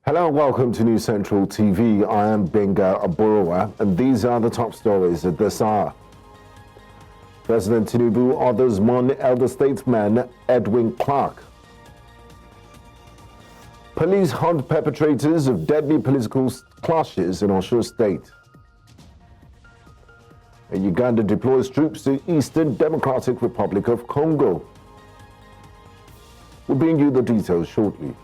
Hello and welcome to News Central TV. I am Benga Aborowa, and these are the top stories at this hour. President Tinubu orders one elder statesman, Edwin Clark. Police hunt perpetrators of deadly political clashes in Osun State. And Uganda deploys troops to Eastern Democratic Republic of Congo. We'll bring you the details shortly.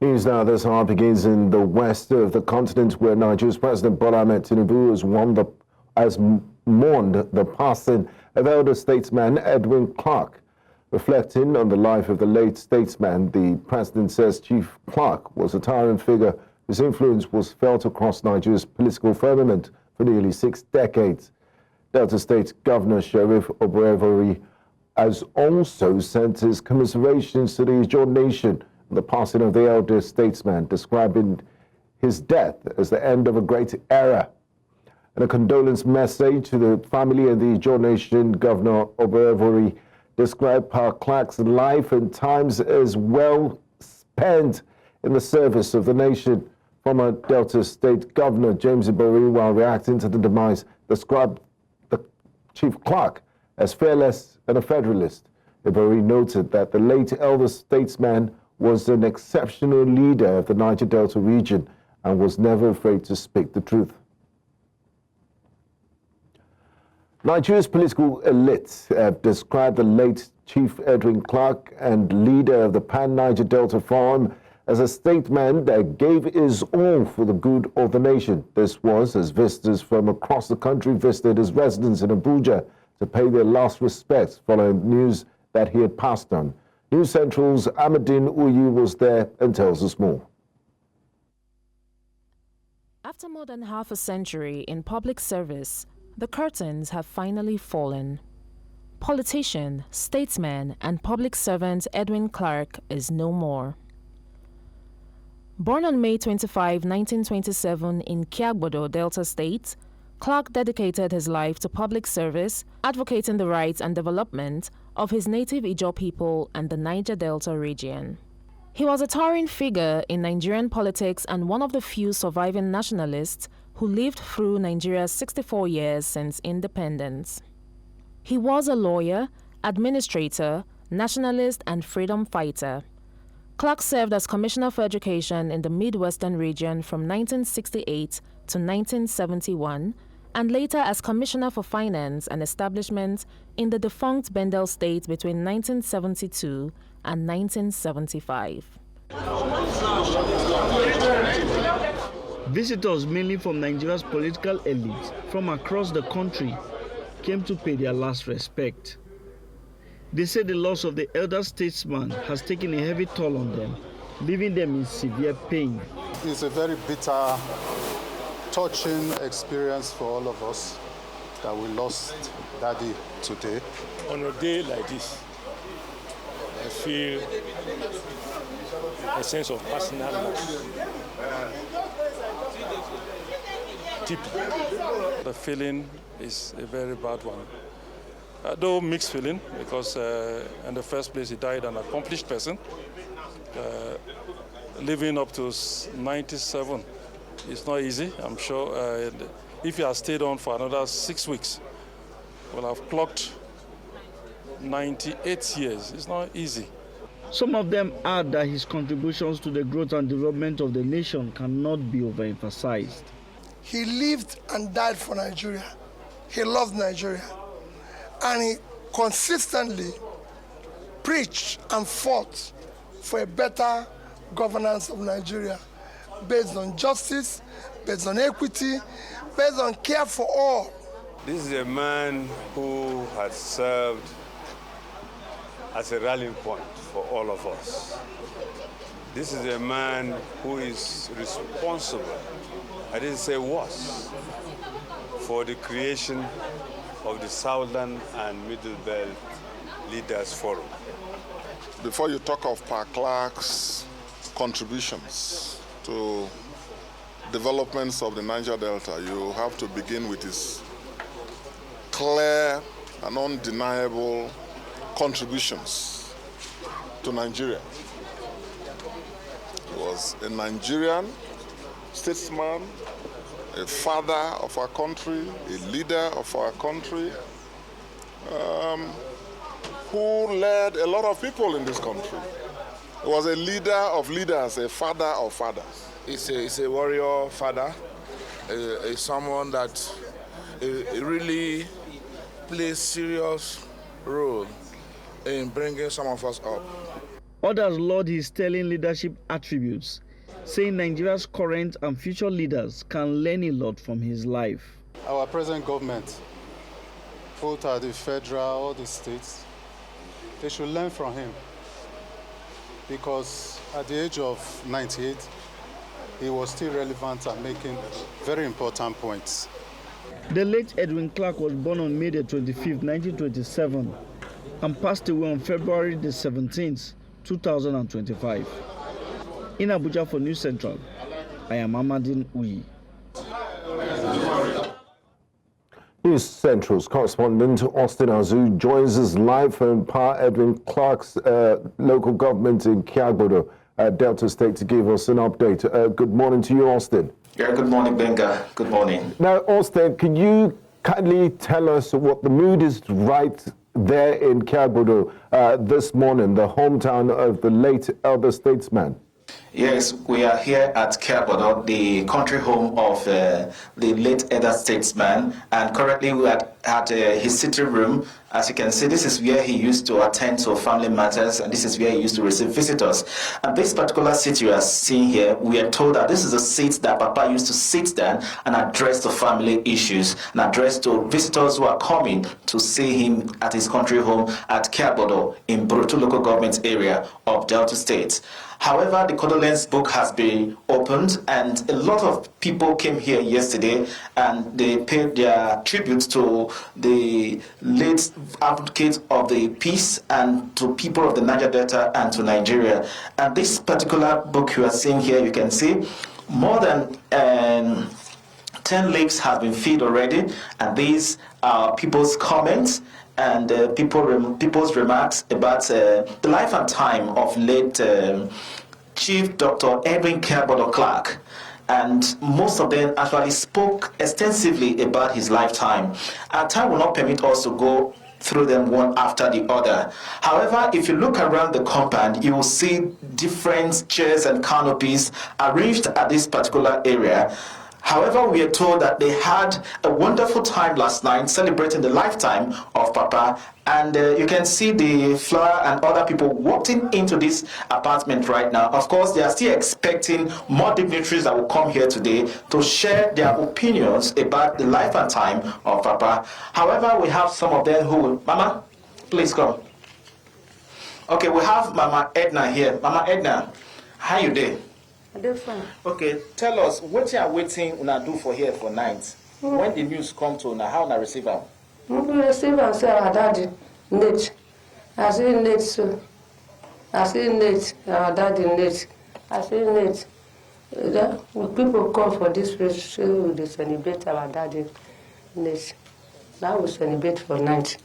News now this hour begins in the west of the continent, where Nigeria's President Bola Ahmed Tinubu has mourned the passing of elder statesman Edwin Clark. Reflecting on the life of the late statesman, the president says Chief Clark was a towering figure whose influence was felt across Nigeria's political firmament for nearly 6 decades. Delta State Governor Sheriff Oborevori has also sent his commiserations to the Ijaw nation on the passing of the elder statesman, describing his death as the end of a great era. In a condolence message to the family and the Ijaw nation, Governor Oborevori described Pa Clark's life and times as well spent in the service of the nation. Former Delta State Governor James Ibori, while reacting to the demise, described the Chief Clark as fearless and a federalist. Ibori noted that the late elder statesman was an exceptional leader of the Niger Delta region and was never afraid to speak the truth. Nigeria's political elites have described the late Chief Edwin Clark and leader of the Pan-Niger Delta Forum as a statesman that gave his all for the good of the nation. This was as visitors from across the country visited his residence in Abuja to pay their last respects following news that he had passed on. News Central's Amadine Uyu was there and tells us more. After more than half a century in public service, the curtains have finally fallen. Politician, statesman, and public servant Edwin Clark is no more. Born on May 25, 1927 in Kiagbodo, Delta State, Clark dedicated his life to public service, advocating the rights and development of his native Ijaw people and the Niger Delta region. He was a towering figure in Nigerian politics and one of the few surviving nationalists who lived through Nigeria's 64 years since independence. He was a lawyer, administrator, nationalist, and freedom fighter. Clark served as Commissioner for Education in the Midwestern region from 1968 to 1971, and later as Commissioner for Finance and Establishment in the defunct Bendel State between 1972 and 1975. Visitors, mainly from Nigeria's political elite from across the country, came to pay their last respect. They say the loss of the elder statesman has taken a heavy toll on them, leaving them in severe pain. It's a very bitter, touching experience for all of us that we lost Daddy today. On a day like this, I feel a sense of personal loss. Deeply. The feeling is a very bad one. Though mixed feeling, because in the first place he died an accomplished person. Living up to 97 is not easy. I'm sure if he had stayed on for another 6 weeks, we'll have clocked 98 years. It's not easy. Some of them add that his contributions to the growth and development of the nation cannot be overemphasized. He lived and died for Nigeria. He loved Nigeria. And he consistently preached and fought for a better governance of Nigeria, based on justice, based on equity, based on care for all. This is a man who has served as a rallying point for all of us. This is a man who is responsible, I didn't say was, for the creation of the Southern and Middle Belt Leaders Forum. Before you talk of Pa Clark's contributions to developments of the Niger Delta, you have to begin with his clear and undeniable contributions to Nigeria. as a Nigerian statesman, a father of our country, a leader of our country, who led a lot of people in this country. He was a leader of leaders, a father of fathers. He's a warrior father, someone that really plays serious role in bringing some of us up. Others laud his sterling leadership attributes, saying Nigeria's current and future leaders can learn a lot from his life. Our present government, both at the federal or the states, they should learn from him, because at the age of 98, he was still relevant and making very important points. The late Edwin Clark was born on May 25, 1927, and passed away on February 17, 2025. In Abuja for News Central, I am Amadin Uyi. News Central's correspondent Austin Azu joins us live from Pa Edwin Clark's local government in Kiagbodo, Delta State, to give us an update. Good morning to you, Austin. Yeah, good morning, Benga. Good morning. Now, Austin, can you kindly tell us what the mood is right there in Kiagbodo this morning, the hometown of the late elder statesman? Yes, we are here at Kiagbodo, the country home of the late elder statesman, and currently we are at his sitting room. As you can see, this is where he used to attend to family matters, and this is where he used to receive visitors. And this particular seat you are seeing here, we are told that this is a seat that Papa used to sit down and address the family issues and address to visitors who are coming to see him at his country home at Kiagbodo in Borotu local government area of Delta State. However, the condolence book has been opened, and a lot of people came here yesterday and they paid their tribute to the late advocate of the peace and to people of the Niger Delta and to Nigeria. And this particular book you are seeing here, you can see more than 10 leaves have been filled already, and these are people's comments and people's remarks about the life and time of late Chief Dr. Edwin Clark. And most of them actually spoke extensively about his lifetime. Our time will not permit us to go through them one after the other. However, if you look around the compound, you will see different chairs and canopies arranged at this particular area. However, we are told that they had a wonderful time last night celebrating the lifetime of Papa, and you can see the flower and other people walking into this apartment right now. Of course, they are still expecting more dignitaries that will come here today to share their opinions about the life and time of Papa. However, we have some of them who will... Mama, please come. Okay, we have Mama Edna here. Mama Edna, how you doing? Different. Okay, tell us what you are waiting una do for here for night. When the news come to una, how una receive them? We receive and say our daddy late. I say late so. I say late. Our daddy late. I say late. People come for this place, so they celebrate our daddy late. Now we celebrate for night.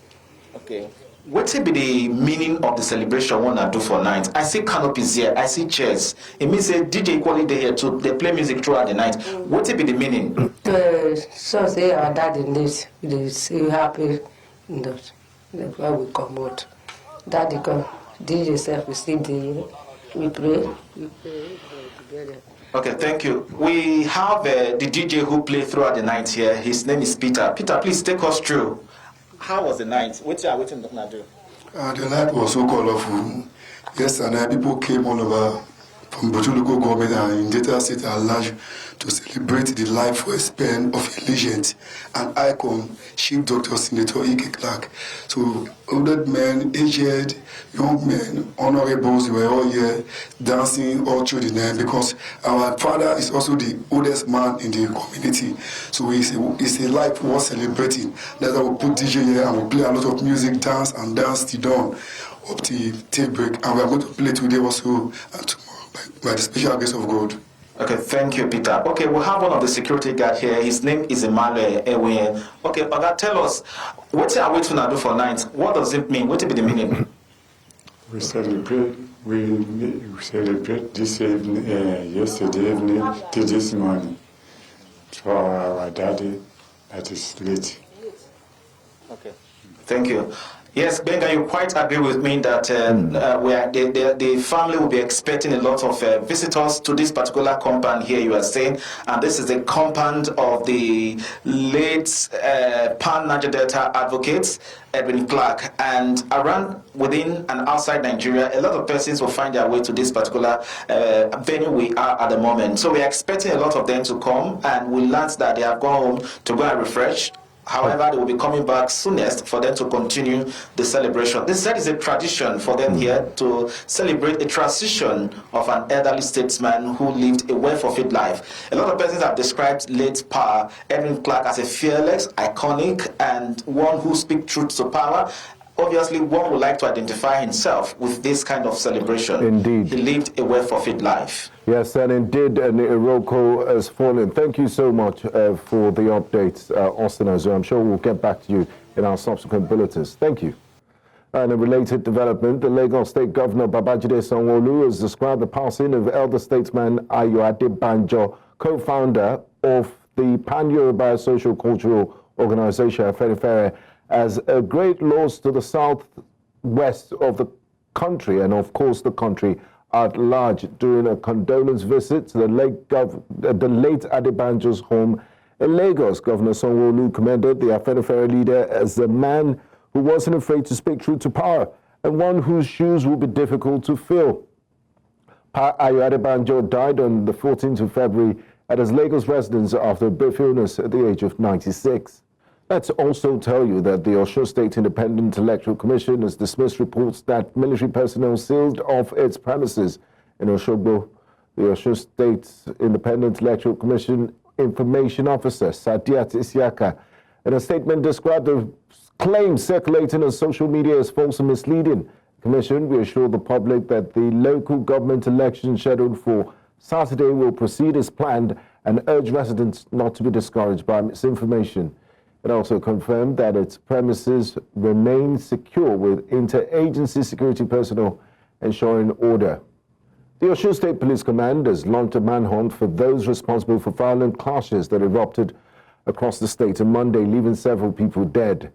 Okay. What will be the meaning of the celebration one I do for night? I see canopies here, I see chairs. It means a DJ equally they here too. They play music throughout the night. What will be the meaning? So say our daddy lives. They say happy. That's why we come out. Daddy come. DJ self we see the we pray together. Okay, thank you. We have the DJ who played throughout the night here. His name is Peter. Peter, please take us through. How was the night? What are you waiting to do? The night was so colorful. Yesterday, people came all over from Borotu local government and in Delta State at large to celebrate the life span of a legend, an icon, Chief Dr. Senator Ike Clark. So older men, aged, young men, honorables, they were all here dancing all through the night because our father is also the oldest man in the community. So it's a life worth celebrating. That's why we put DJ here and we play a lot of music, dance till dawn up to daybreak. And we are going to play today also and tomorrow by the special grace of God. Okay, thank you, Peter. Okay, we have one of the security guard here. His name is Emmanuel Ewe. Okay, Oga, tell us, what are we to do for night? What does it mean? What will be the meaning? We celebrate this evening, yesterday evening to this morning for our daddy that is late. Okay. Thank you. Yes, Benga, you quite agree with me that the family will be expecting a lot of visitors to this particular compound here, you are saying, and this is the compound of the late Pan-Niger Delta advocate, Edwin Clark, and around, within and outside Nigeria, a lot of persons will find their way to this particular venue we are at the moment. So we are expecting a lot of them to come, and we learned that they have gone home to go and refresh. However, they will be coming back soonest for them to continue the celebration. This is a tradition for them here to celebrate a transition of an elderly statesman who lived a well-fulfilled life. A lot of persons have described late Edwin Clark as a fearless, iconic, and one who speaks truth to power. Obviously, one would like to identify himself with this kind of celebration. Indeed. He lived a well-fulfilled life. Yes, and indeed, an Iroko has fallen. Thank you so much for the updates, Austin Azur. I'm sure we'll get back to you in our subsequent bulletins. Thank you. And a related development, the Lagos State Governor Babajide Sanwo-Olu has described the passing of elder statesman Ayo Adebanjo, co-founder of the Pan-Yoruba Social Cultural Organization, Afenifere, as a great loss to the southwest of the country and, of course, the country at large. During a condolence visit to the late Adebanjo's home in Lagos, Governor Sanwo-Olu commended the Afenifere leader as a man who wasn't afraid to speak truth to power and one whose shoes will be difficult to fill. Ayo Adebanjo died on the 14th of February at his Lagos residence after a brief illness at the age of 96. Let's also tell you that the Osun State Independent Electoral Commission has dismissed reports that military personnel sealed off its premises in Osogbo. The Osun State Independent Electoral Commission Information Officer, Sadiat Isiaka, in a statement described the claims circulating on social media as false and misleading. The Commission reassured the public that the local government election scheduled for Saturday will proceed as planned and urged residents not to be discouraged by misinformation. It also confirmed that its premises remain secure with interagency security personnel ensuring order. The Osun State Police Command has launched a manhunt for those responsible for violent clashes that erupted across the state on Monday, leaving several people dead.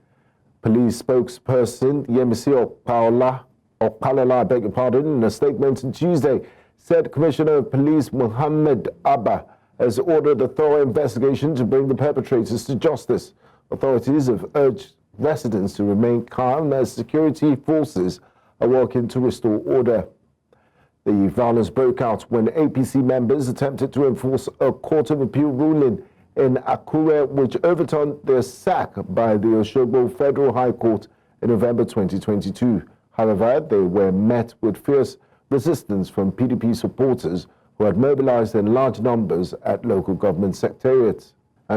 Police spokesperson Yemisi Opalola, I beg your pardon, in a statement on Tuesday, said Commissioner of Police Mohammed Abba has ordered a thorough investigation to bring the perpetrators to justice. Authorities have urged residents to remain calm as security forces are working to restore order. The violence broke out when APC members attempted to enforce a Court of Appeal ruling in Akure, which overturned their sack by the Osogbo Federal High Court in November 2022. However, they were met with fierce resistance from PDP supporters who had mobilized in large numbers at local government secretariats.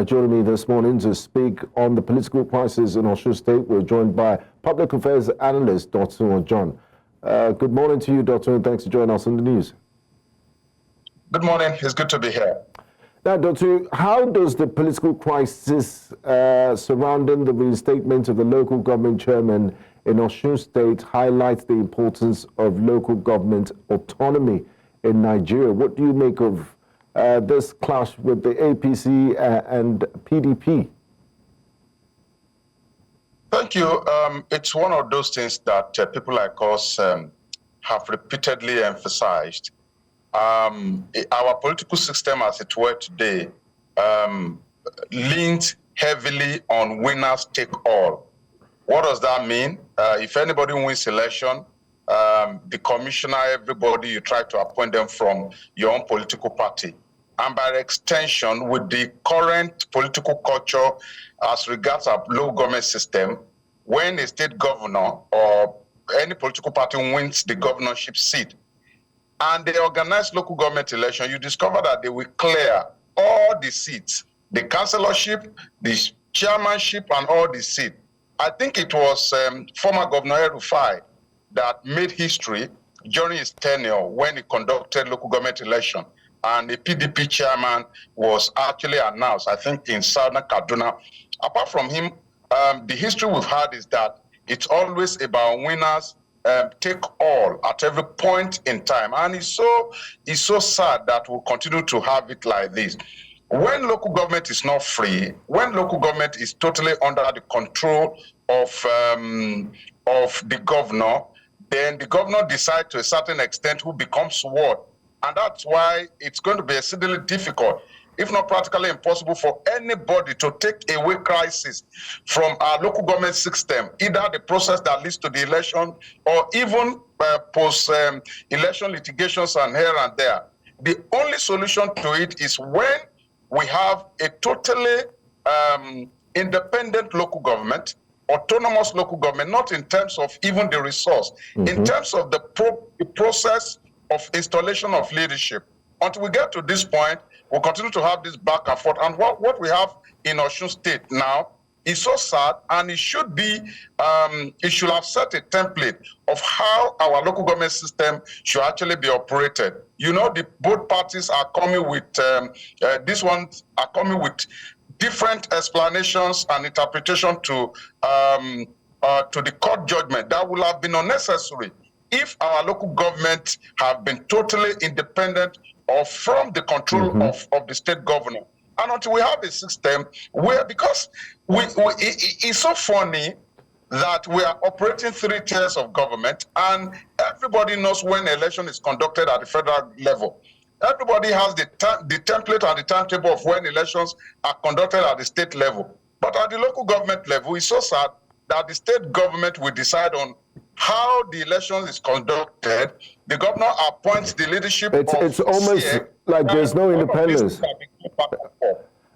Joining me this morning to speak on the political crisis in Osun State, we're joined by public affairs analyst Dr. John. Good morning to you, Doctor, and thanks for joining us on the news. Good morning. It's good to be here. Now, Doctor, how does the political crisis surrounding the reinstatement of the local government chairman in Osun State highlight the importance of local government autonomy in Nigeria? What do you make of this clash with the APC and PDP? Thank you. It's one of those things that people like us have repeatedly emphasized. Our political system as it were today leans heavily on winners take all. What does that mean? If anybody wins election, the commissioner, everybody, you try to appoint them from your own political party. And by extension, with the current political culture as regards our local government system, when a state governor or any political party wins the governorship seat and they organize local government election, you discover that they will clear all the seats, the councillorship, the chairmanship, and all the seats. I think it was former Governor El-Rufai that made history during his tenure when he conducted local government election. And the PDP chairman was actually announced, I think, in Southern Kaduna. Apart from him, the history we've had is that it's always about winners take all at every point in time. And it's so sad that we'll continue to have it like this. When local government is not free, when local government is totally under the control of the governor, then the governor decides to a certain extent who becomes what. And that's why it's going to be exceedingly difficult, if not practically impossible, for anybody to take away crisis from our local government system, either the process that leads to the election or even post-election litigations and here and there. The only solution to it is when we have a totally independent local government, autonomous local government, not in terms of even the resource, in terms of the process of installation of leadership. Until we get to this point, we'll continue to have this back and forth. And what we have in Osun State now is so sad, and it should be, it should have set a template of how our local government system should actually be operated. You know, both parties are coming with, these ones are coming with different explanations and interpretation to the court judgment that will have been unnecessary if our local government have been totally independent or from the control of the state governor. And until we have a system where, because it's so funny that we are operating 3 tiers of government, and everybody knows when election is conducted at the federal level. Everybody has the template and the timetable of when elections are conducted at the state level. But at the local government level, it's so sad that the state government will decide on how the election is conducted. The governor appoints the leadership. It's almost like there's no independence.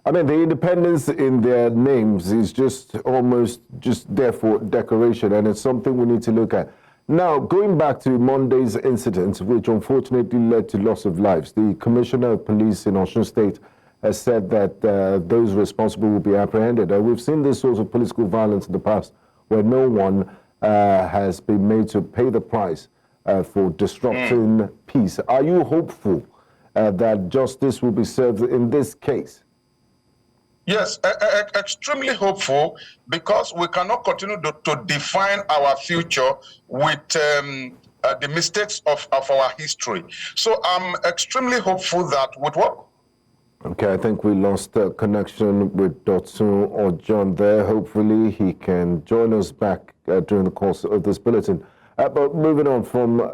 I mean, the independence in their names is just almost just there for decoration, and it's something we need to look at. Now, going back to Monday's incident, which unfortunately led to loss of lives, the Commissioner of Police in Osun State has said that those responsible will be apprehended. We've seen this sort of political violence in the past where no one has been made to pay the price for disrupting peace. Are you hopeful that justice will be served in this case? Yes, extremely hopeful, because we cannot continue to define our future with the mistakes of our history. So I'm extremely hopeful that with what? Okay, I think we lost connection with Dotun or John there. Hopefully he can join us back during the course of this bulletin. But moving on from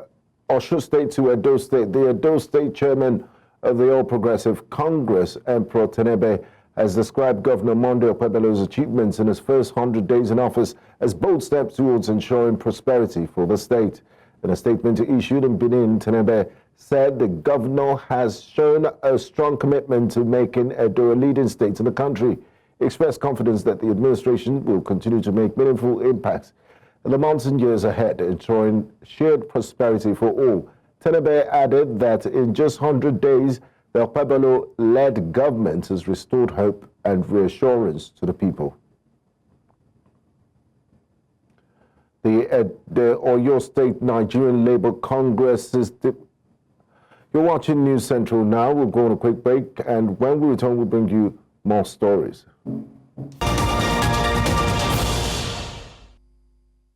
Osun State to Edo State, the Edo State chairman of the All Progressive Congress, Emperor Tenebe, has described Governor Monday Okpebelo's achievements in his first 100 days in office as bold steps towards ensuring prosperity for the state. In a statement issued in Benin, Tenebe said the governor has shown a strong commitment to making Edo a leading state in the country. He expressed confidence that the administration will continue to make meaningful impacts in the months and years ahead, ensuring shared prosperity for all. Tenebe added that in just 100 days, the Okpebelo-led government has restored hope and reassurance to the people. The Oyo State Nigerian Labour Congress is... You're watching News Central now. We'll go on a quick break, and when we return, we'll bring you more stories.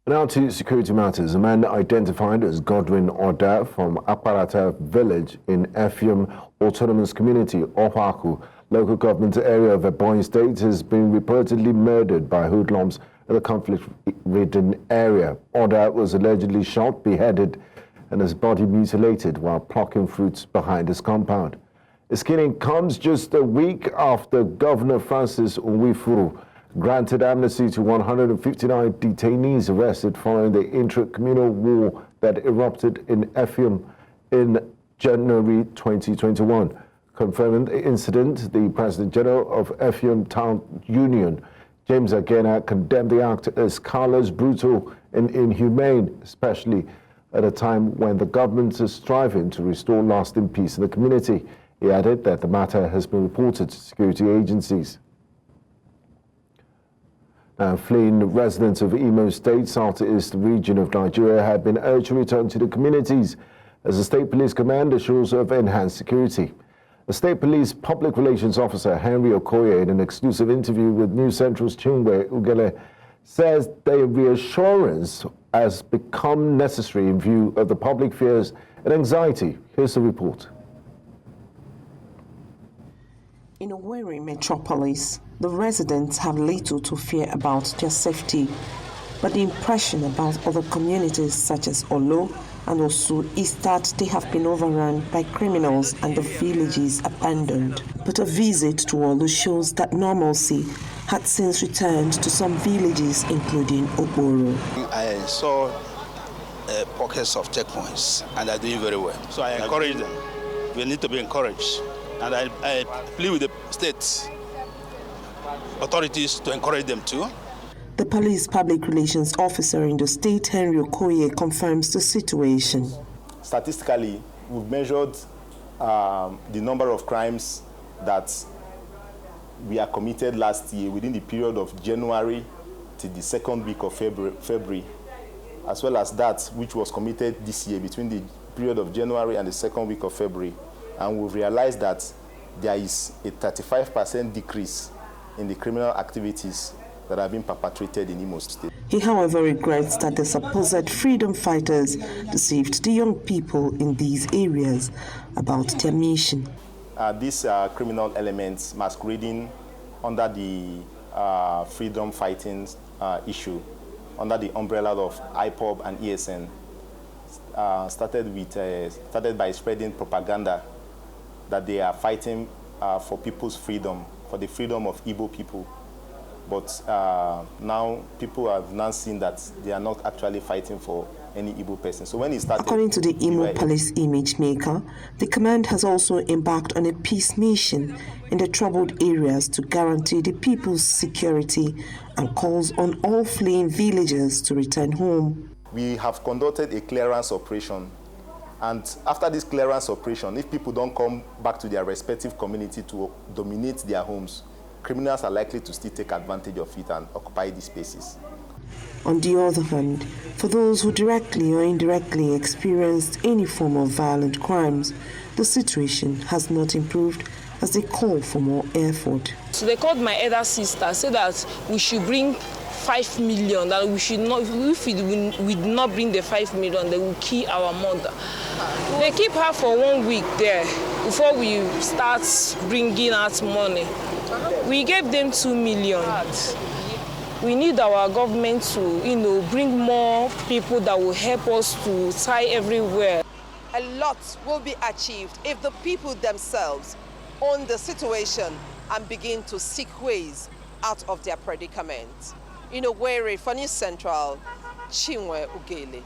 Now to security matters. A man identified as Godwin Oda from Aparata village in Effium Autonomous Community, Ohaku, local government area of Ebonyi State, has been reportedly murdered by hoodlums in the conflict-ridden area. Oda was allegedly shot, beheaded, and his body mutilated while plucking fruits behind his compound. His killing comes just a week after Governor Francis Nwifuru granted amnesty to 159 detainees arrested following the intra-communal war that erupted in Effium in January 2021. Confirming the incident, the President General of Effium Town Union, James Agena, condemned the act as callous, brutal, and inhumane, especially at a time when the government is striving to restore lasting peace in the community. He added that the matter has been reported to security agencies. Now, fleeing residents of Imo State, southeast region of Nigeria, have been urged to return to the communities as the State Police Command assures of enhanced security. The State Police Public Relations Officer Henry Okoye, in an exclusive interview with News Central's Chinwe Ugele, says the reassurance has become necessary in view of the public fears and anxiety. Here's the report. In a weary metropolis, the residents have little to fear about their safety, but the impression about other communities such as Olo and Osu is that they have been overrun by criminals and the villages abandoned. But a visit to Olo shows that normalcy had since returned to some villages, including Oboro. I saw pockets of checkpoints, and they're doing very well. So I encourage them. We need to be encouraged. And I plead with the state authorities to encourage them too. The police public relations officer in the state, Henry Okoye, confirms the situation. Statistically, we've measured the number of crimes that we are committed last year within the period of January to the second week of February, as well as that which was committed this year between the period of January and the second week of February. And we've realized that there is a 35% decrease in the criminal activities that have been perpetrated in Imo State. He, however, regrets that the supposed freedom fighters deceived the young people in these areas about their mission. These criminal elements masquerading under the freedom fighting issue, under the umbrella of IPOB and ESN, started by spreading propaganda that they are fighting for people's freedom, for the freedom of Igbo people. But now people have now seen that they are not actually fighting for any Igbo person. So when it started, according to the Imo Police image maker, the command has also embarked on a peace mission in the troubled areas to guarantee the people's security and calls on all fleeing villagers to return home. We have conducted a clearance operation, and after this clearance operation, if people don't come back to their respective community to dominate their homes, criminals are likely to still take advantage of it and occupy these spaces. On the other hand, for those who directly or indirectly experienced any form of violent crimes, the situation has not improved as they call for more effort. So they called my elder sister, said that we should bring 5 million, that we should not, if we did not bring the 5 million, they will kill our mother. They keep her for 1 week there before we start bringing out money. We gave them 2 million. We need our government to, bring more people that will help us to tie everywhere. A lot will be achieved if the people themselves own the situation and begin to seek ways out of their predicament. In a way, for News Central, Chinwe Ugele.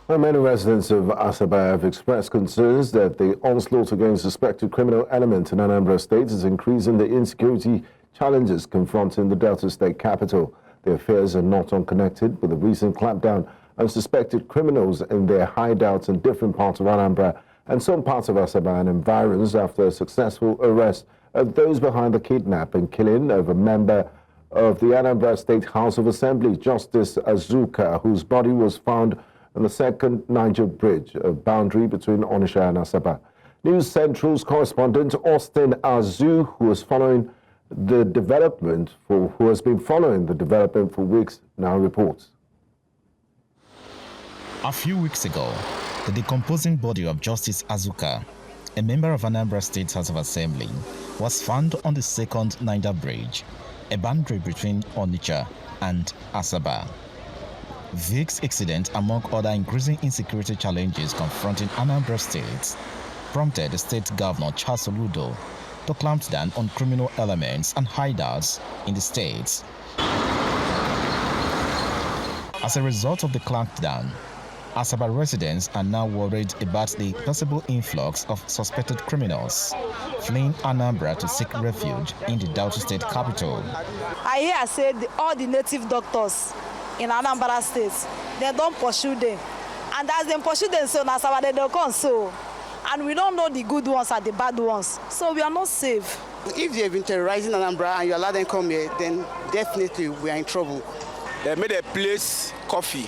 Well, many residents of Asaba have expressed concerns that the onslaught against suspected criminal elements in Anambra State is increasing the insecurity challenges confronting the Delta State capital. Their fears are not unconnected with the recent clampdown on suspected criminals in their hideouts in different parts of Anambra and some parts of Asaba and environs after a successful arrest of those behind the kidnap and killing of a member of the Anambra State House of Assembly, Justice Azuka, whose body was found on the second Niger Bridge, a boundary between Onitsha and Asaba. News Central's correspondent Austin Azu, who has been following the development for weeks, now reports. A few weeks ago, the decomposing body of Justice Azuka, a member of Anambra State House of Assembly, was found on the second Niger Bridge, a boundary between Onitsha and Asaba. This incident, among other increasing insecurity challenges confronting Anambra State, prompted the state governor Charles Oludo to clamp down on criminal elements and hideouts in the state. As a result of the clampdown, Asaba residents are now worried about the possible influx of suspected criminals fleeing Anambra to seek refuge in the Delta State capital. I hear say all the native doctors in Anambra State, they don't pursue them. And as they pursue them, so Asaba they don't come so. And we don't know the good ones and the bad ones. So we are not safe. If they've been terrorizing Anambra and you allow them come here, then definitely we are in trouble. They made a place coffee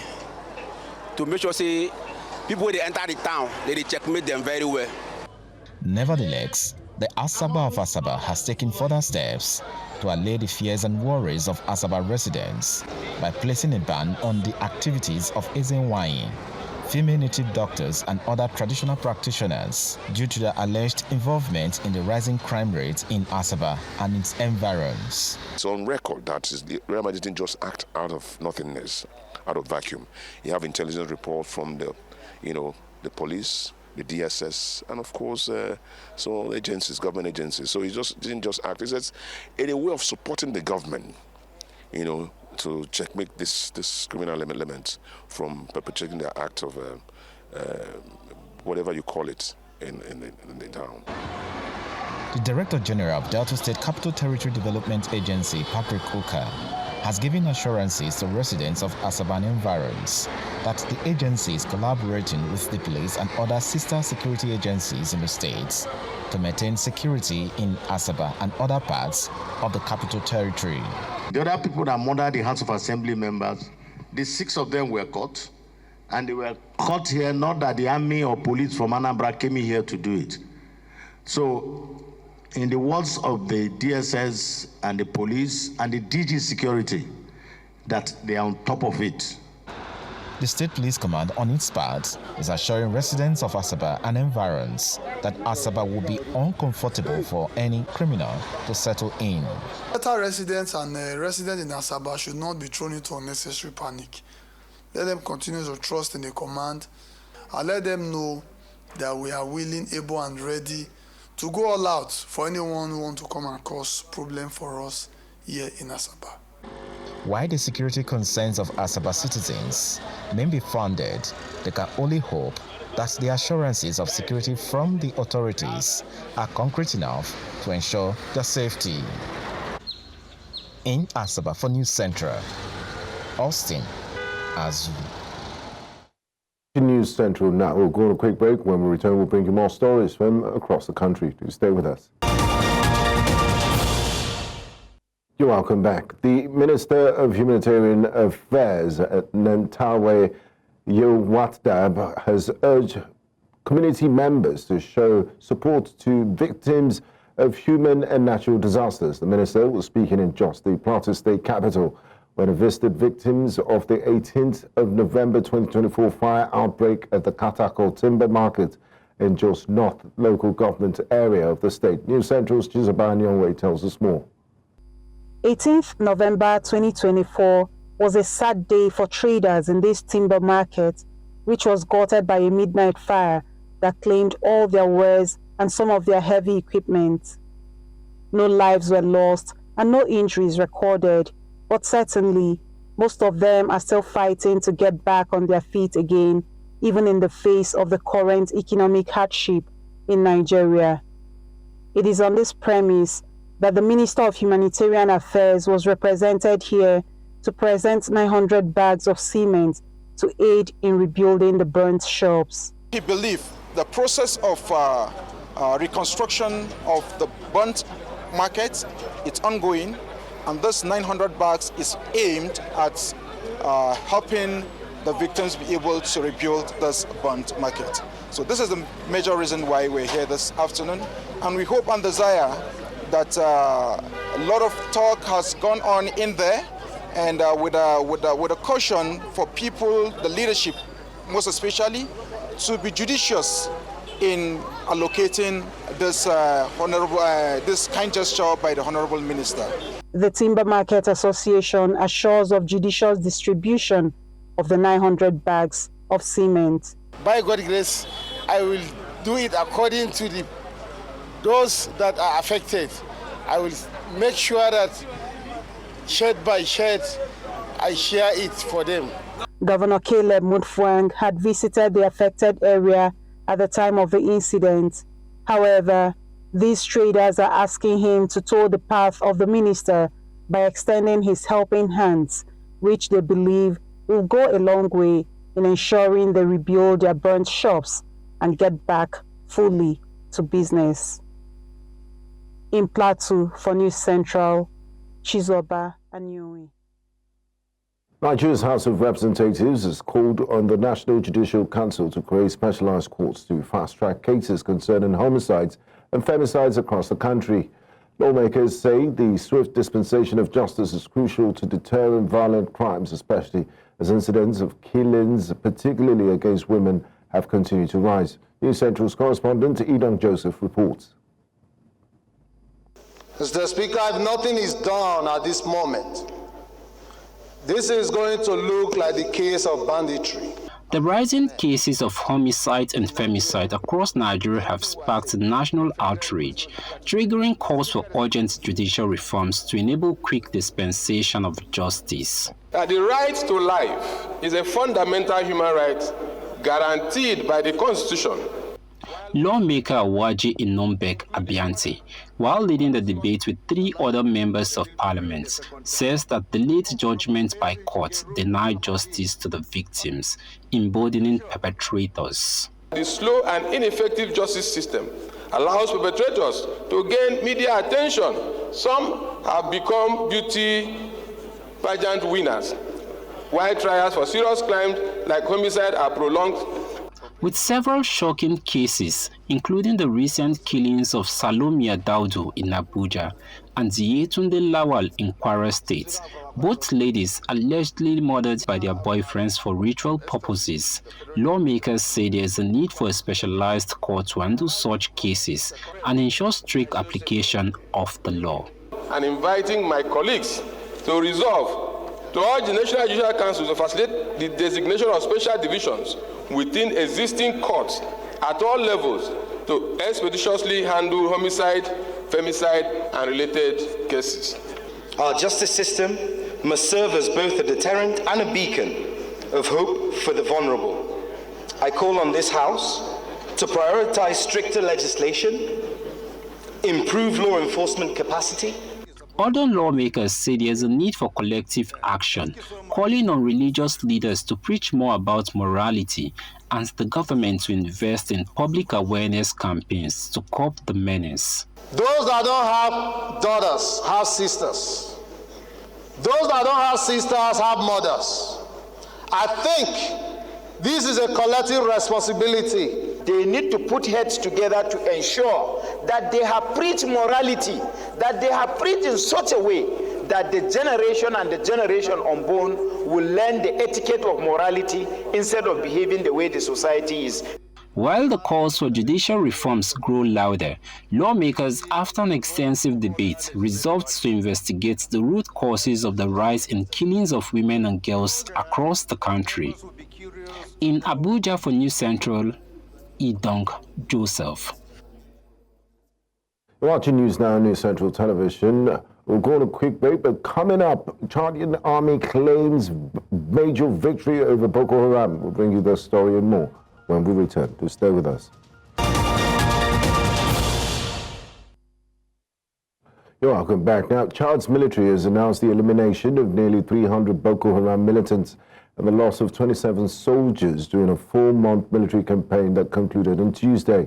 to make sure say people when they enter the town, they checkmate them very well. Nevertheless, the Asaba of Asaba has taken further steps to allay the fears and worries of Asaba residents by placing a ban on the activities of Ezenwayin, female native doctors and other traditional practitioners due to their alleged involvement in the rising crime rate in Asaba and its environs. It's on record that the Royal Majesty didn't just act out of nothingness, out of vacuum. You have intelligence report from the police, the DSS, and of course, some agencies, government agencies. So he just didn't just act. He says, in a way of supporting the government, to checkmate this criminal element from perpetrating the act of whatever you call it in the town. The Director General of Delta State Capital Territory Development Agency, Patrick Oka, has given assurances to residents of Asaba and environs that the agency is collaborating with the police and other sister security agencies in the states to maintain security in Asaba and other parts of the Capital Territory. The other people that murdered the House of Assembly members, the 6 of them were caught, and they were caught here, not that the army or police from Anambra came here to do it. So, in the words of the DSS and the police and the DG security, that they are on top of it. The State Police Command, on its part, is assuring residents of Asaba and environs that Asaba will be uncomfortable for any criminal to settle in. Delta residents and residents in Asaba should not be thrown into unnecessary panic. Let them continue to trust in the command and let them know that we are willing, able, and ready to go all out for anyone who wants to come and cause problem for us here in Asaba. While the security concerns of Asaba citizens may be founded, they can only hope that the assurances of security from the authorities are concrete enough to ensure their safety. In Asaba for News Central, Austin Azu. News Central now. We'll go on a quick break. When we return, we'll bring you more stories from across the country. Do stay with us. You're welcome back. The Minister of Humanitarian Affairs at Nantawe Yewatdab has urged community members to show support to victims of human and natural disasters. The minister was speaking in Jos, the Plateau State capital, when he visited victims of the 18th of November 2024 fire outbreak at the Katako Timber Market in Jos North local government area of the state. News Central's Chizoba Nyongwe tells us more. 18th November 2024 was a sad day for traders in this timber market, which was gutted by a midnight fire that claimed all their wares and some of their heavy equipment. No lives were lost and no injuries recorded, but certainly most of them are still fighting to get back on their feet again, even in the face of the current economic hardship in Nigeria. It is on this premise that the Minister of Humanitarian Affairs was represented here to present 900 bags of cement to aid in rebuilding the burnt shops. He believed the process of reconstruction of the burnt market is ongoing, and this 900 bags is aimed at helping the victims be able to rebuild this burnt market. So this is the major reason why we're here this afternoon, and we hope and desire that a lot of talk has gone on in there, and with a caution for people, the leadership most especially, to be judicious in allocating this this kind gesture by the Honorable Minister. The Timber Market Association assures of judicious distribution of the 900 bags of cement. By God's grace, I will do it according to those that are affected. I will make sure that shed by shed, I share it for them. Governor Caleb Mutfwang had visited the affected area at the time of the incident. However, these traders are asking him to toe the path of the minister by extending his helping hands, which they believe will go a long way in ensuring they rebuild their burnt shops and get back fully to business. In Plateau for News Central, Chizoba Anyui. Nigeria's House of Representatives has called on the National Judicial Council to create specialized courts to fast-track cases concerning homicides and femicides across the country. Lawmakers say the swift dispensation of justice is crucial to deterring violent crimes, especially as incidents of killings, particularly against women, have continued to rise. News Central's correspondent Edong Joseph reports. Mr. Speaker, if nothing is done at this moment, this is going to look like the case of banditry. The rising cases of homicide and femicide across Nigeria have sparked national outrage, triggering calls for urgent judicial reforms to enable quick dispensation of justice. The right to life is a fundamental human right guaranteed by the Constitution. Lawmaker Awaji Inombek Abiante, while leading the debate with 3 other members of parliament, says that the late judgment by court denied justice to the victims, emboldening perpetrators. The slow and ineffective justice system allows perpetrators to gain media attention. Some have become beauty pageant winners, while trials for serious crimes like homicide are prolonged. With several shocking cases, including the recent killings of Salomia Daudu in Abuja and Yetunde Lawal in Kwara State, both ladies allegedly murdered by their boyfriends for ritual purposes, lawmakers say there is a need for a specialized court to handle such cases and ensure strict application of the law. And inviting my colleagues to resolve to urge the National Judicial Council to facilitate the designation of special divisions within existing courts at all levels to expeditiously handle homicide, femicide, and related cases. Our justice system must serve as both a deterrent and a beacon of hope for the vulnerable. I call on this House to prioritize stricter legislation, improve law enforcement capacity. Other lawmakers say there is a need for collective action, calling on religious leaders to preach more about morality and the government to invest in public awareness campaigns to curb the menace. Those that don't have daughters have sisters. Those that don't have sisters have mothers. I think this is a collective responsibility. They need to put heads together to ensure that they have preached morality, that they have preached in such a way that the generation and the generation unborn will learn the etiquette of morality instead of behaving the way the society is. While the calls for judicial reforms grow louder, lawmakers, after an extensive debate, resolved to investigate the root causes of the rise in killings of women and girls across the country. In Abuja for News Central, Edong Joseph. You're watching News Now, News Central Television. We'll go on a quick break, but coming up, Chadian Army claims major victory over Boko Haram. We'll bring you the story and more when we return. Do stay with us. You're welcome back. Now, Chad's military has announced the elimination of nearly 300 Boko Haram militants and the loss of 27 soldiers during a 4-month military campaign that concluded on Tuesday.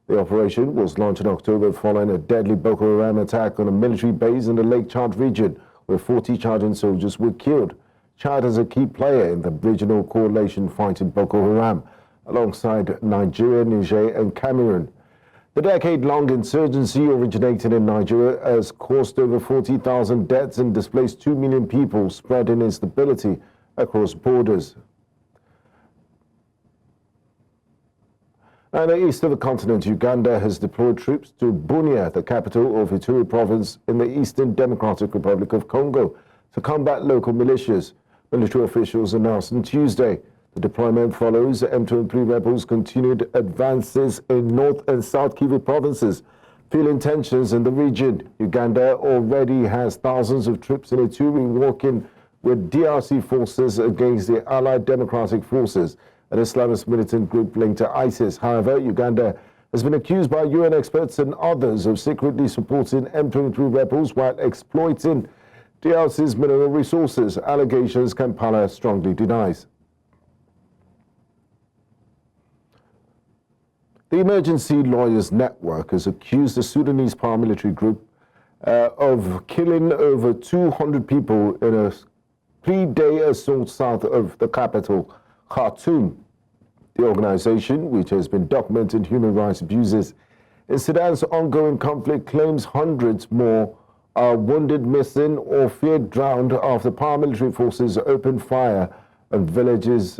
The operation was launched in October following a deadly Boko Haram attack on a military base in the Lake Chad region, where 40 Chadian soldiers were killed. Chad is a key player in the regional coalition fighting Boko Haram, alongside Nigeria, Niger, and Cameroon. The decade-long insurgency originated in Nigeria has caused over 40,000 deaths and displaced 2 million people, spreading instability across borders. And the east of the continent, Uganda has deployed troops to Bunia, the capital of Ituri province in the Eastern Democratic Republic of Congo, to combat local militias. Military officials announced on Tuesday. The deployment follows M23 rebels' continued advances in North and South Kivu provinces, fueling tensions in the region. Uganda already has thousands of troops in Ituri working with DRC forces against the Allied Democratic Forces, an Islamist militant group linked to ISIS. However, Uganda has been accused by UN experts and others of secretly supporting M23 rebels while exploiting DRC's mineral resources, allegations Kampala strongly denies. The Emergency Lawyers Network has accused the Sudanese paramilitary group of killing over 200 people in a 3-day assault south of the capital, Khartoum. The organization, which has been documenting human rights abuses In Sudan's ongoing conflict, claims hundreds more are wounded, missing, or feared drowned after paramilitary forces opened fire on villagers,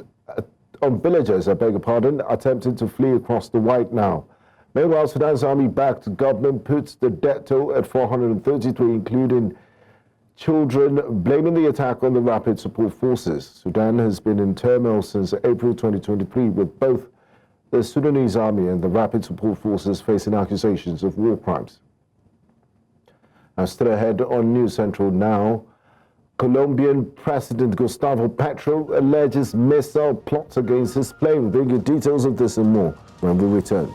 attempting to flee across the White Nile. Meanwhile, Sudan's army-backed government puts the death toll at 433, including children, blaming the attack on the Rapid Support Forces. Sudan has been in turmoil since April 2023, with both the Sudanese army and the Rapid Support Forces facing accusations of war crimes. Now, still ahead on News Central now, Colombian President Gustavo Petro alleges missile plots against his plane. We'll bring you details of this and more when we return.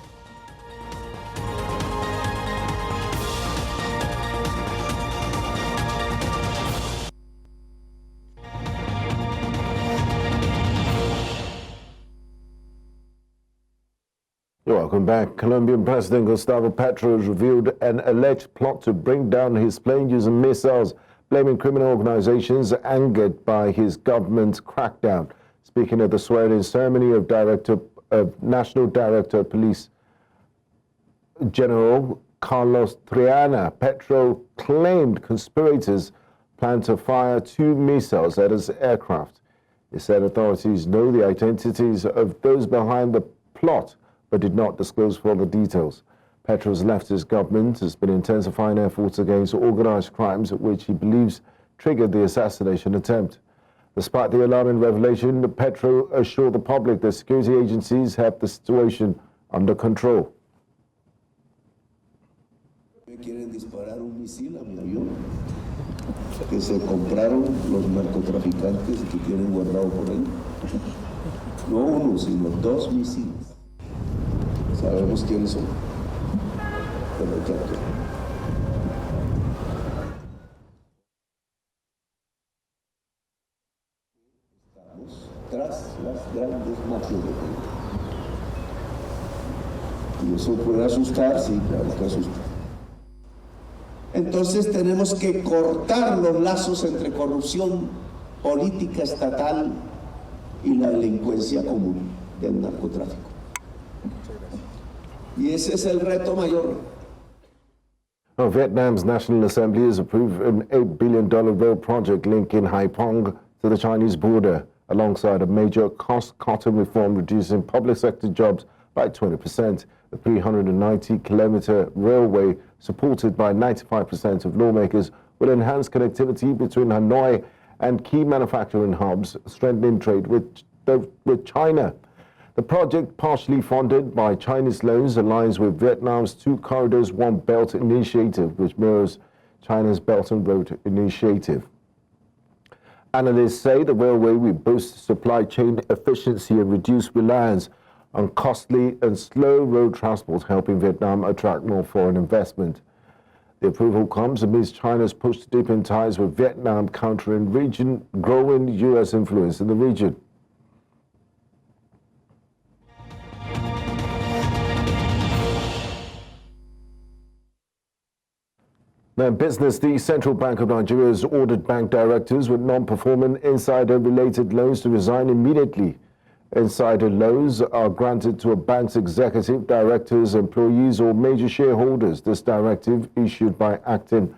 Welcome back. Colombian President Gustavo Petro has revealed an alleged plot to bring down his plane using missiles, blaming criminal organizations angered by his government's crackdown. Speaking at the swearing-in ceremony of National Director of Police General Carlos Triana, Petro claimed conspirators planned to fire 2 missiles at his aircraft. He said authorities know the identities of those behind the plot, but did not disclose further details. Petro's leftist government has been intensifying efforts against organized crimes, which he believes triggered the assassination attempt. Despite the alarming revelation, Petro assured the public that security agencies have the situation under control. Quieren disparar un misil a mi avión que se compraron los narcotraficantes que tienen guardado por ahí. No uno, sino 2 misiles. Sabemos quiénes son. Pero exacto. Estamos tras las grandes mafias de Colombia. Y eso puede asustar, sí, claro que asusta. Entonces tenemos que cortar los lazos entre corrupción política estatal y la delincuencia común del narcotráfico. Y ese es el reto mayor. Well, Vietnam's National Assembly has approved an $8 billion road project linking Haiphong to the Chinese border, alongside a major cost-cutting reform reducing public sector jobs by 20%. The 390-kilometer railway, supported by 95% of lawmakers, will enhance connectivity between Hanoi and key manufacturing hubs, strengthening trade with China. The project, partially funded by Chinese loans, aligns with Vietnam's 2 Corridors, 1 Belt initiative, which mirrors China's Belt and Road initiative. Analysts say the railway will boost supply chain efficiency and reduce reliance on costly and slow road transport, helping Vietnam attract more foreign investment. The approval comes amidst China's push to deepen ties with Vietnam, countering growing U.S. influence in the region. Now, in business, the Central Bank of Nigeria has ordered bank directors with non-performing insider-related loans to resign immediately. Insider loans are granted to a bank's executive, directors, employees, or major shareholders. This directive, issued by Acting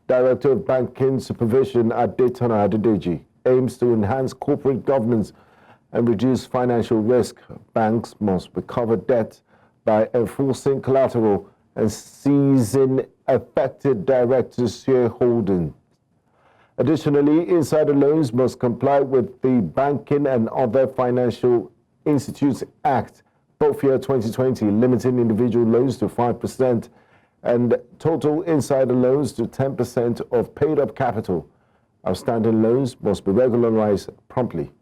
Director of Banking Supervision Adetona Adedeji, aims to enhance corporate governance and reduce financial risk. Banks must recover debt by enforcing collateral and seizing affected directors' shareholding. Additionally, insider loans must comply with the Banking and Other Financial Institutes Act, both year 2020, limiting individual loans to 5% and total insider loans to 10% of paid-up capital. Outstanding loans must be regularized promptly.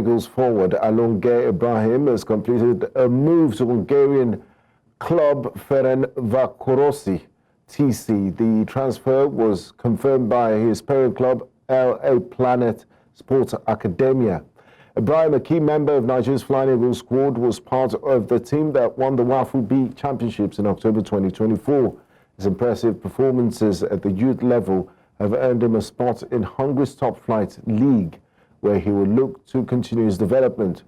Goes forward. Alonge Ibrahim has completed a move to Hungarian club Ferencvárosi TC. The transfer was confirmed by his parent club LA Planet Sports Academia. Ibrahim, a key member of Nigeria's Flying Eagles squad, was part of the team that won the WAFU B Championships in October 2024. His impressive performances at the youth level have earned him a spot in Hungary's top flight league, where he will look to continue his development.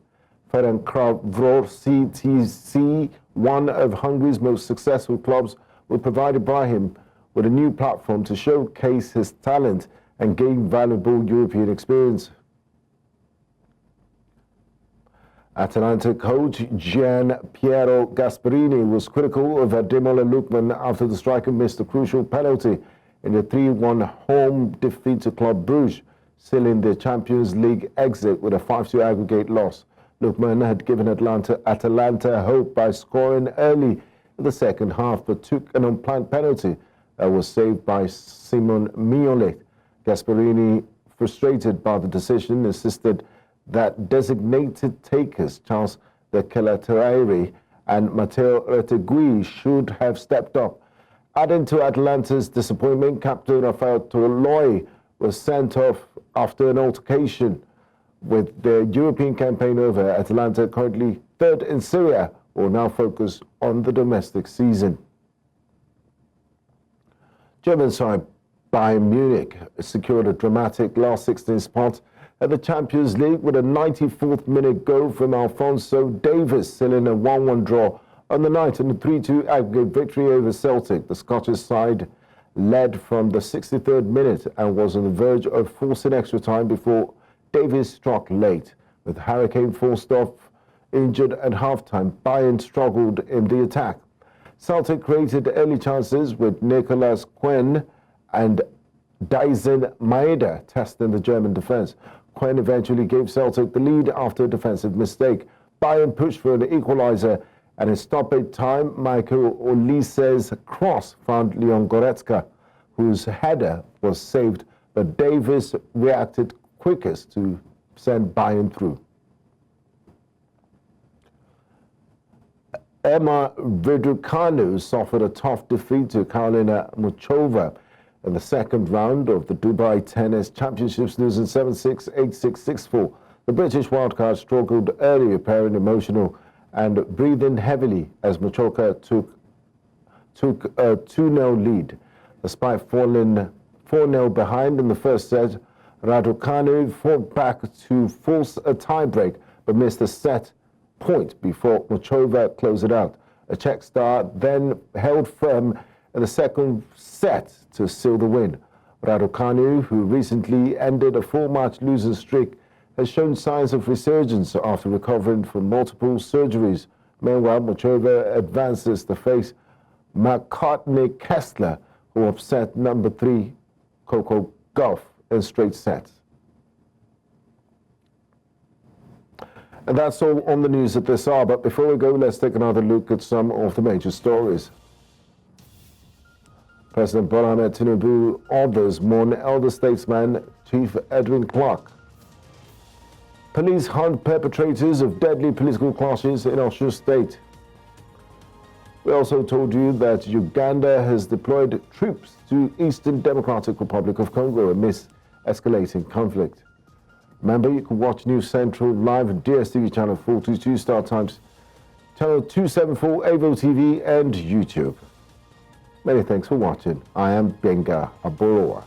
Ferencváros CTC, one of Hungary's most successful clubs, will provide him with a new platform to showcase his talent and gain valuable European experience. Atalanta coach Gian Piero Gasperini was critical of Ademola Lookman after the striker missed a crucial penalty in the 3-1 home defeat to Club Brugge, sealing the Champions League exit with a 5-2 aggregate loss. Lookman had given Atalanta hope by scoring early in the second half, but took an unplanned penalty that was saved by Simon Mignolet. Gasperini, frustrated by the decision, insisted that designated takers Charles de Kellaterere and Matteo Retegui should have stepped up. Adding to Atalanta's disappointment, captain Rafael Toloi was sent off after an altercation. With their European campaign over, Atalanta, currently third in Serie A, will now focus on the domestic season. German side Bayern Munich secured a dramatic last 16 spot at the Champions League with a 94th minute goal from Alphonso Davies, sealing a 1-1 draw on the night in a 3-2 aggregate victory over Celtic. The Scottish side led from the 63rd minute and was on the verge of forcing extra time before Davies struck late. With Harry Kane forced off injured at halftime, Bayern struggled in the attack. Celtic created early chances with Nicolas Quinn and Daisen Maeda testing the German defence. Quinn eventually gave Celtic the lead after a defensive mistake. Bayern pushed for an equaliser, and in stoppage time, Michael Olise's cross found Leon Goretzka, whose header was saved, but Davies reacted quickest to send Bayern through. Emma Raducanu suffered a tough defeat to Karolina Muchova in the second round of the Dubai Tennis Championships, losing 7-6, 8-6, 6-4. The British wildcard struggled early, appearing emotional and breathing heavily as Muchova took a 2-0 lead. Despite falling 4-0 behind in the first set, Raducanu fought back to force a tiebreak, but missed a set point before Muchova closed it out. A Czech star then held firm in the second set to seal the win. Raducanu, who recently ended a 4-match losing streak, has shown signs of resurgence after recovering from multiple surgeries. Meanwhile, Muchova advances to face McCartney Kessler, who upset number 3 Coco Gauff in straight sets. And that's all on the news at this hour. But before we go, let's take another look at some of the major stories. President Bola Ahmed Tinubu orders mourn elder statesman Chief Edwin Clark. Police hunt perpetrators of deadly political clashes in Osun State. We also told you that Uganda has deployed troops to Eastern Democratic Republic of Congo amidst escalating conflict. Remember, you can watch News Central live on DSTV channel 422, Star Times, channel 274, Avo TV, and YouTube. Many thanks for watching. I am Benga Aboroa.